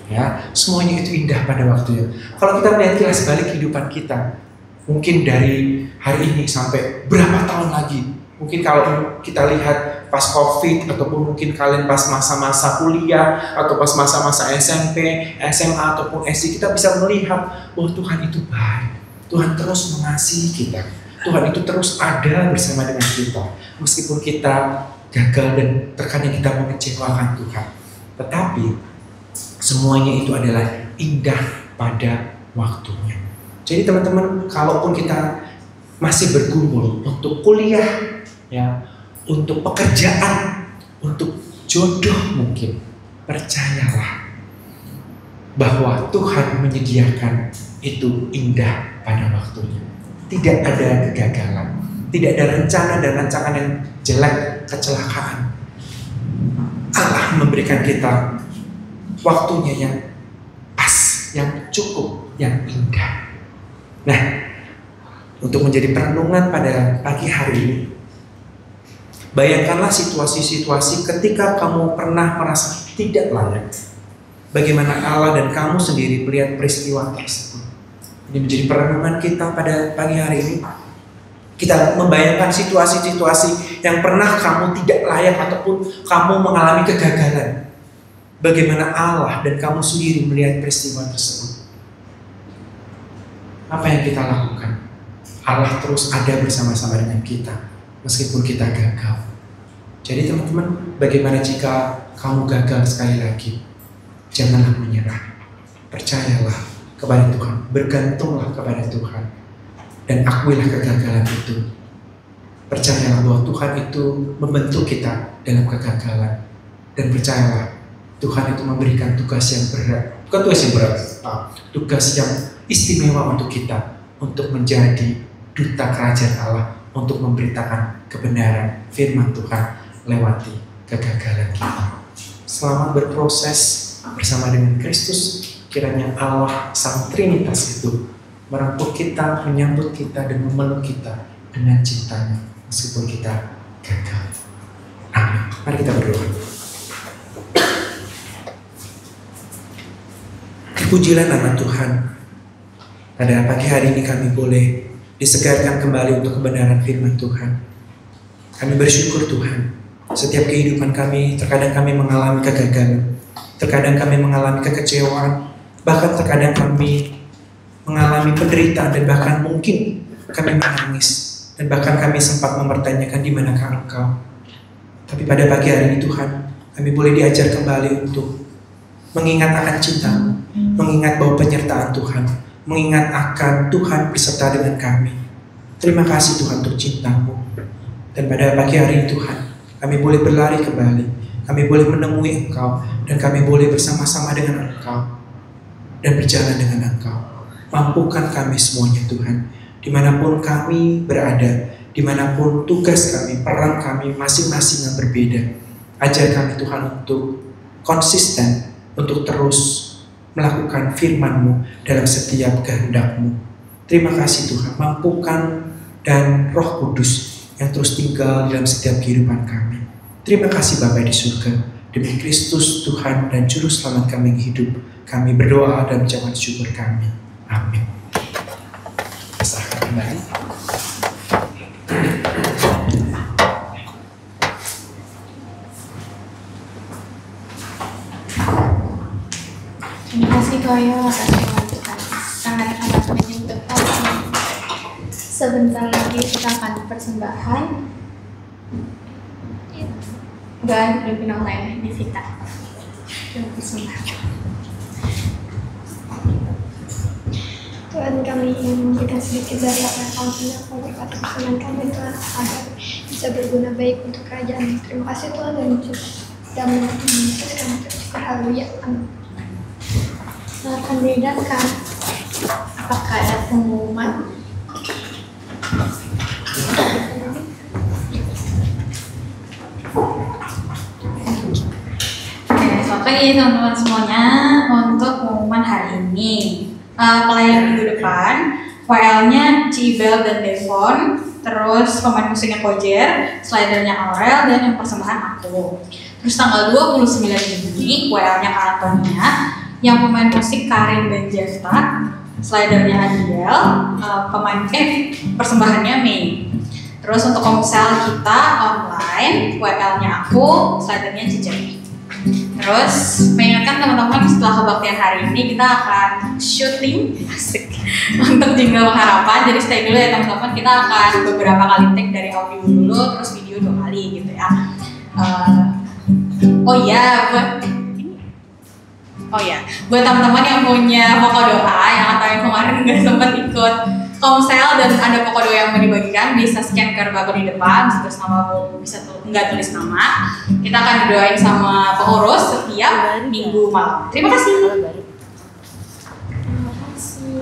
Ya, semuanya itu indah pada waktunya. Kalau kita melihat kilas balik kehidupan kita, mungkin dari hari ini sampai berapa tahun lagi, mungkin kalau kita lihat pas COVID, ataupun mungkin kalian pas masa-masa kuliah, atau pas masa-masa SMP, SMA, ataupun SD, kita bisa melihat bahwa Tuhan itu baik. Tuhan terus mengasihi kita. Tuhan itu terus ada bersama dengan kita. Meskipun kita gagal dan terkadang kita mengecewakan Tuhan, tetapi semuanya itu adalah indah pada waktunya. Jadi teman-teman, kalaupun kita masih bergumul untuk kuliah ya, untuk pekerjaan, untuk jodoh mungkin. Percayalah bahwa Tuhan menyediakan itu indah pada waktunya. Tidak ada kegagalan, tidak ada rencana dan rancangan yang jelek, kecelakaan. Allah memberikan kita waktunya yang pas, yang cukup, yang indah. Nah, untuk menjadi perenungan pada pagi hari ini, bayangkanlah situasi-situasi ketika kamu pernah merasa tidak layak. Bagaimana Allah dan kamu sendiri melihat peristiwa tersebut. Ini menjadi perenungan kita pada pagi hari ini. Kita membayangkan situasi-situasi yang pernah kamu tidak layak ataupun kamu mengalami kegagalan. Bagaimana Allah dan kamu sendiri melihat peristiwa tersebut. Apa yang kita lakukan? Allah terus ada bersama-sama dengan kita meskipun kita gagal. Jadi teman-teman, bagaimana jika kamu gagal sekali lagi? Janganlah menyerah. Percayalah kepada Tuhan, bergantunglah kepada Tuhan, dan akuilah kegagalan itu. Percayalah bahwa Tuhan itu membentuk kita dalam kegagalan, dan percayalah Tuhan itu memberikan tugas yang berat, bukan tugas yang berat, tugas yang istimewa untuk kita, untuk menjadi duta kerajaan Allah, untuk memberitakan kebenaran firman Tuhan lewati kegagalan kita. Selamat berproses bersama dengan Kristus. Kiranya Allah Sang Trinitas itu merangkul kita, menyambut kita, dan memeluk kita dengan cintanya meskipun kita gagal. Amin. Mari kita berdoa. Pujilah nama Tuhan. Pada pagi hari ini kami boleh disegarkan kembali untuk kebenaran firman Tuhan. Kami bersyukur Tuhan. Setiap kehidupan kami, terkadang kami mengalami kegagalan, terkadang kami mengalami kekecewaan, bahkan terkadang kami mengalami penderitaan, dan bahkan mungkin kami menangis, dan bahkan kami sempat mempertanyakan di manakah Engkau. Tapi pada pagi hari ini Tuhan, kami boleh diajar kembali untuk mengingat akan cinta-Mu, mengingat bahwa penyertaan Tuhan, mengingat akan Tuhan beserta dengan kami. Terima kasih Tuhan untuk cinta-Mu. Dan pada pagi hari ini Tuhan, kami boleh berlari kembali, kami boleh menemui Engkau, dan kami boleh bersama-sama dengan Engkau dan berjalan dengan Engkau. Mampukan kami semuanya Tuhan, dimanapun kami berada, dimanapun tugas kami, peran kami masing-masing yang berbeda. Ajar kami Tuhan untuk konsisten, untuk terus melakukan firman-Mu dalam setiap kehendak-Mu. Terima kasih Tuhan, mampukan dan Roh Kudus yang terus tinggal dalam setiap kehidupan kami. Terima kasih Bapa di surga, demi Kristus Tuhan dan Juru Selamat kami yang hidup, kami berdoa dan mengucapkan syukur kami. Amin. Serahkan kembali. Terima kasih Koyo atas firman Tuhan. Sangat-sangat menyentuh hati. Sebentar lagi kita akan persembahan. Dan udah pinang lain di kita. Persembahan. Tuhan, kami ingin memberikan sedikit dari apa yang Kau punya, Kau berkati firman kami Tuhan, agar bisa berguna baik untuk kerajaan. Terima kasih Tuhan, dan dalam nama Tuhan Yesus kami bersyukur. Haleluya. Amin. Akan diadakan. Apakah ada pengumuman? Selamat pagi teman-teman semuanya. Untuk pengumuman hari ini, pelayan minggu depan, WL-nya Cibel dan Devon, terus pemain musiknya Kojer, slidernya Aurel, dan yang persembahan aku. Terus tanggal 29 Juni, WL-nya Karatonia, yang pemain musik Karin dan Jesta, slidernya Adiel, persembahannya Mei. Terus untuk komsel kita online, WL-nya aku, slidernya Cici. Terus mengingatkan teman-teman, setelah kebaktian hari ini kita akan syuting asik untuk Jingle Harapan. Jadi stay dulu ya teman-teman, kita akan beberapa kali take dari audio dulu, terus video 2 kali gitu ya. Buat teman-teman yang punya pokok doa yang atau yang kemarin nggak sempat ikut komsel dan ada pokok doa yang mau dibagikan, bisa scan QR code di depan, bisa tulis nama, bisa nggak tulis nama. Kita akan didoain sama pengurus setiap minggu malam. Terima kasih.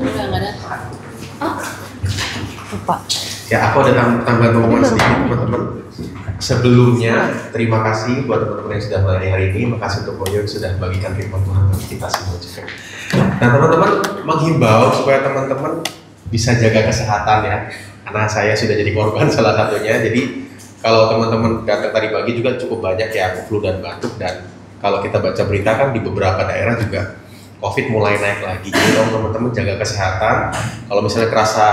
Udah nggak ada. Lupa. Ya, aku ada tambahan pengumuman sedikit teman-teman. Sebelumnya, terima kasih buat teman-teman yang sudah melayani hari ini. Makasih untuk Koyo yang sudah bagikan firman Tuhan bagi kita semua juga. Nah, teman-teman menghimbau supaya teman-teman bisa jaga kesehatan ya. Karena saya sudah jadi korban salah satunya. Jadi kalau teman-teman datang tadi pagi juga cukup banyak ya flu dan batuk, dan kalau kita baca berita kan di beberapa daerah juga COVID mulai naik lagi. Jadi teman-teman jaga kesehatan. Kalau misalnya kerasa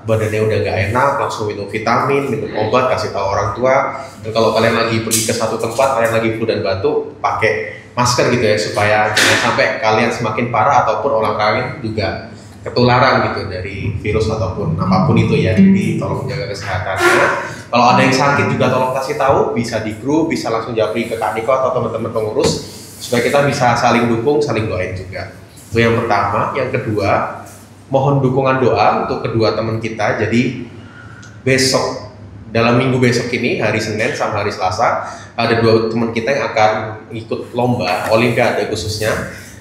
badannya udah nggak enak, langsung minum vitamin, minum obat, kasih tahu orang tua. Dan kalau kalian lagi pergi ke satu tempat, kalian lagi flu dan batuk, pakai masker gitu ya, supaya jangan sampai kalian semakin parah ataupun orang lain juga ketularan gitu dari virus ataupun apapun itu ya. Jadi tolong jaga kesehatannya. Kalau ada yang sakit juga tolong kasih tahu, bisa di grup, bisa langsung japri ke Kak Niko atau teman-teman pengurus, supaya kita bisa saling dukung, saling doain juga. Itu yang pertama. Yang kedua, mohon dukungan doa untuk kedua teman kita. Jadi besok, dalam minggu besok ini, hari Senin sama hari Selasa, ada dua teman kita yang akan ikut lomba Olimpiade khususnya.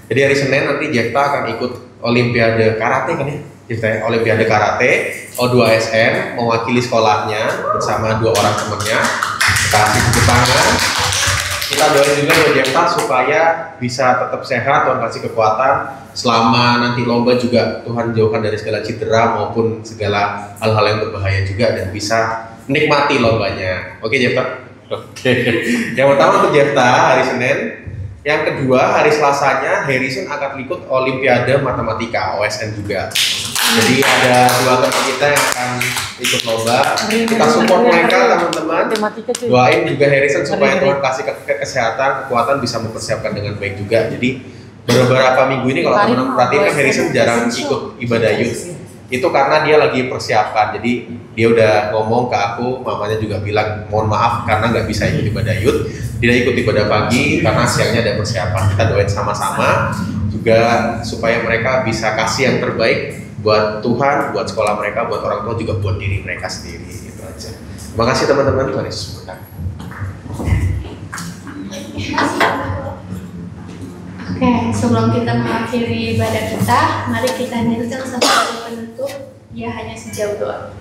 Jadi hari Senin nanti Jekta akan ikut Olimpiade Karate kan ya? Jekta, Olimpiade Karate O2SN, mewakili sekolahnya bersama dua orang temannya. Kasih tepuk tangan. Kita doain juga buat Jekta supaya bisa tetap sehat, Tuhan kasih kekuatan selama nanti lomba juga, Tuhan jauhkan dari segala cedera maupun segala hal-hal yang berbahaya juga, dan bisa menikmati lombanya. Oke Jekta? Oke. Yang pertama untuk Jekta hari Senin. Yang kedua hari Selasanya Harrison akan ikut Olimpiade Matematika OSN juga. Jadi ada dua teman kita yang akan ikut lomba. Kita support mereka teman-teman. Doain juga Harrison supaya Tuhan kasih kesehatan, kekuatan, bisa mempersiapkan dengan baik juga. Jadi beberapa minggu ini kalau teman-teman perhatiin kan Harrison jarang ikut ibadah youth. Itu karena dia lagi persiapan. Jadi dia udah ngomong ke aku, mamanya juga bilang mohon maaf karena nggak bisa ikut ibadah youth. Dia ikut ibadah pagi karena siangnya ada persiapan. Kita doain sama-sama juga supaya mereka bisa kasih yang terbaik buat Tuhan, buat sekolah mereka, buat orang tua, juga buat diri mereka sendiri. Gitu aja. Terima kasih teman-teman, Tuhan Yesus memberkati. Oke, sebelum kita mengakhiri ibadah kita, mari kita nyanyikan satu lagu penutup. Dia hanya sejauh doa.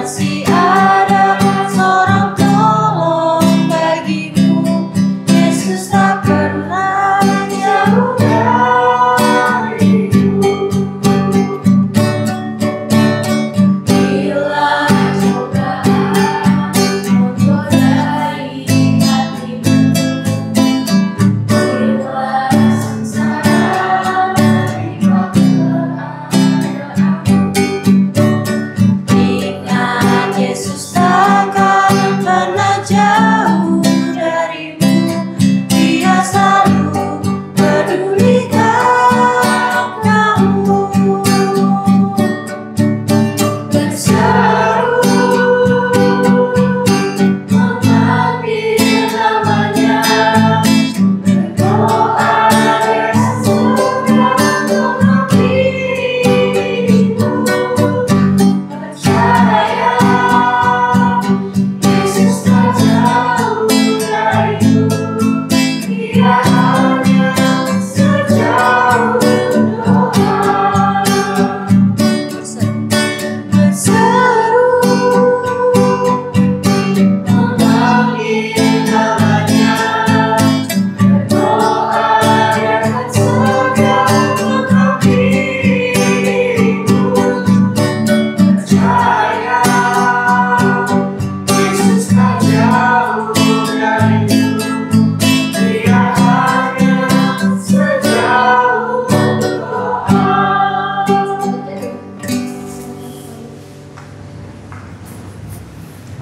Masih ada seorang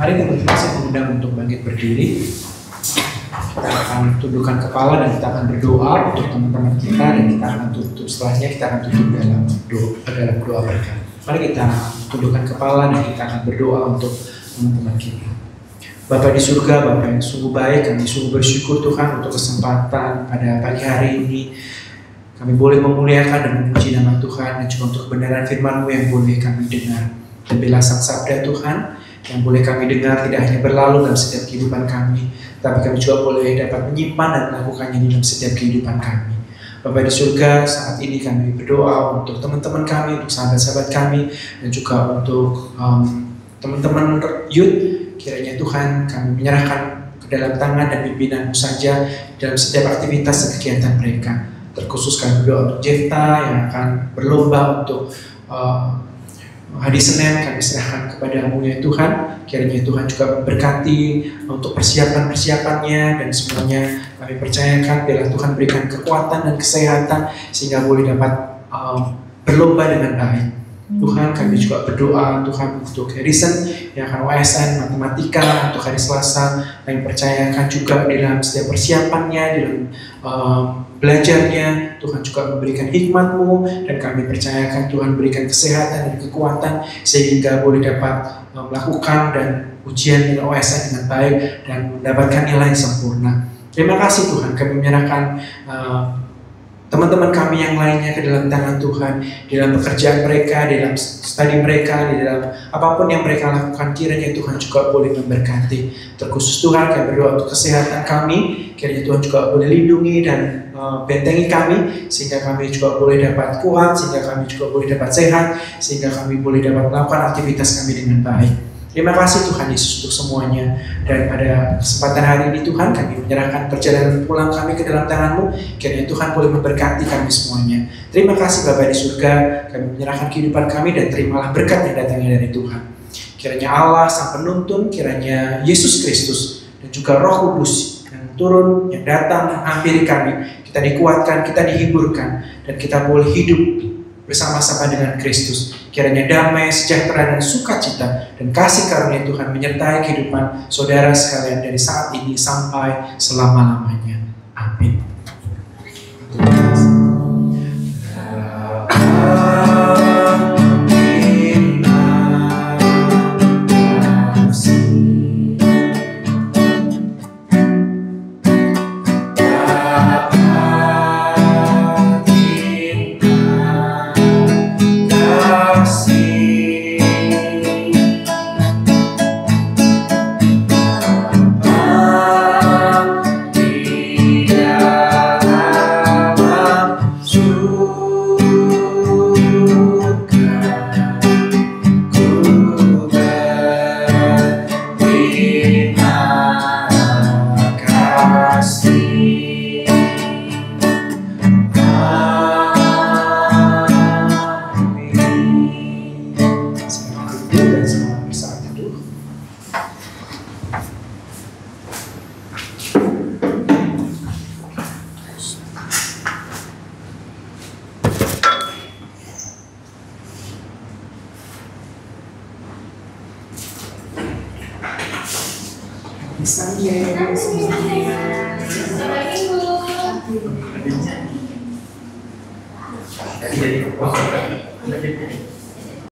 Mari teman-teman saya mengundang untuk bangkit berdiri. Kita akan tundukkan kepala dan kita akan berdoa untuk teman-teman kita, dan kita akan tutup, setelahnya kita akan tutup dalam doa berkat. Mari kita tundukkan kepala dan kita akan berdoa untuk teman-teman kita. Bapa di surga, Bapa yang sungguh baik, kami sungguh bersyukur Tuhan untuk kesempatan pada pagi hari ini. Kami boleh memuliakan dan memuji nama Tuhan, dan juga untuk kebenaran firman-Mu yang boleh kami dengar. Dan bila sang sabda Tuhan yang boleh kami dengar tidak hanya berlalu dalam setiap kehidupan kami, tapi kami juga boleh dapat menyimpan dan melakukannya di dalam setiap kehidupan kami. Bapa di surga, saat ini kami berdoa untuk teman-teman kami, untuk sahabat-sahabat kami, dan juga untuk teman-teman youth. Kiranya Tuhan kami menyerahkan ke dalam tangan dan pimpinan-Mu saja dalam setiap aktivitas dan kegiatan mereka. Terkhusus kami berdoa untuk Jefta yang akan berlomba untuk hari Senin, kami serahkan kepada-Mu ya Tuhan. Kiranya Tuhan juga memberkati untuk persiapan-persiapannya, dan semuanya kami percayakan biarlah Tuhan berikan kekuatan dan kesehatan sehingga boleh dapat berlomba dengan baik. Tuhan, kami juga berdoa Tuhan untuk Harrison yang akan OSN matematika untuk hari Selasa. Kami percayakan juga dalam setiap persiapannya, dalam belajarnya, Tuhan juga memberikan hikmat-Mu, dan kami percayakan Tuhan berikan kesehatan dan kekuatan sehingga boleh dapat melakukan dan ujian dengan OSN dengan baik dan mendapatkan nilai yang sempurna. Terima kasih Tuhan, kami menyerahkan teman-teman kami yang lainnya ke dalam tangan Tuhan, di dalam pekerjaan mereka, di dalam studi mereka, di dalam apapun yang mereka lakukan. Kiranya Tuhan juga boleh memberkati. Terkhusus Tuhan, kami berdoa untuk kesehatan kami. Kiranya Tuhan juga boleh lindungi dan bentengi kami, sehingga kami juga boleh dapat kuat, sehingga kami juga boleh dapat sehat, sehingga kami boleh dapat melakukan aktivitas kami dengan baik. Terima kasih Tuhan Yesus untuk semuanya. Dan pada kesempatan hari ini Tuhan, kami menyerahkan perjalanan pulang kami ke dalam tangan-Mu. Kiranya Tuhan boleh memberkati kami semuanya. Terima kasih Bapa di surga, kami menyerahkan kehidupan kami, dan terimalah berkat yang datangnya dari Tuhan. Kiranya Allah Sang Penuntun, kiranya Yesus Kristus, dan juga Roh Kudus yang turun, yang datang, menghampiri kami. Kita dikuatkan, kita dihiburkan, dan kita boleh hidup bersama-sama dengan Kristus. Kiranya damai, sejahtera, dan sukacita dan kasih karunia Tuhan menyertai kehidupan saudara sekalian dari saat ini sampai selama-lamanya. Amin. Sampai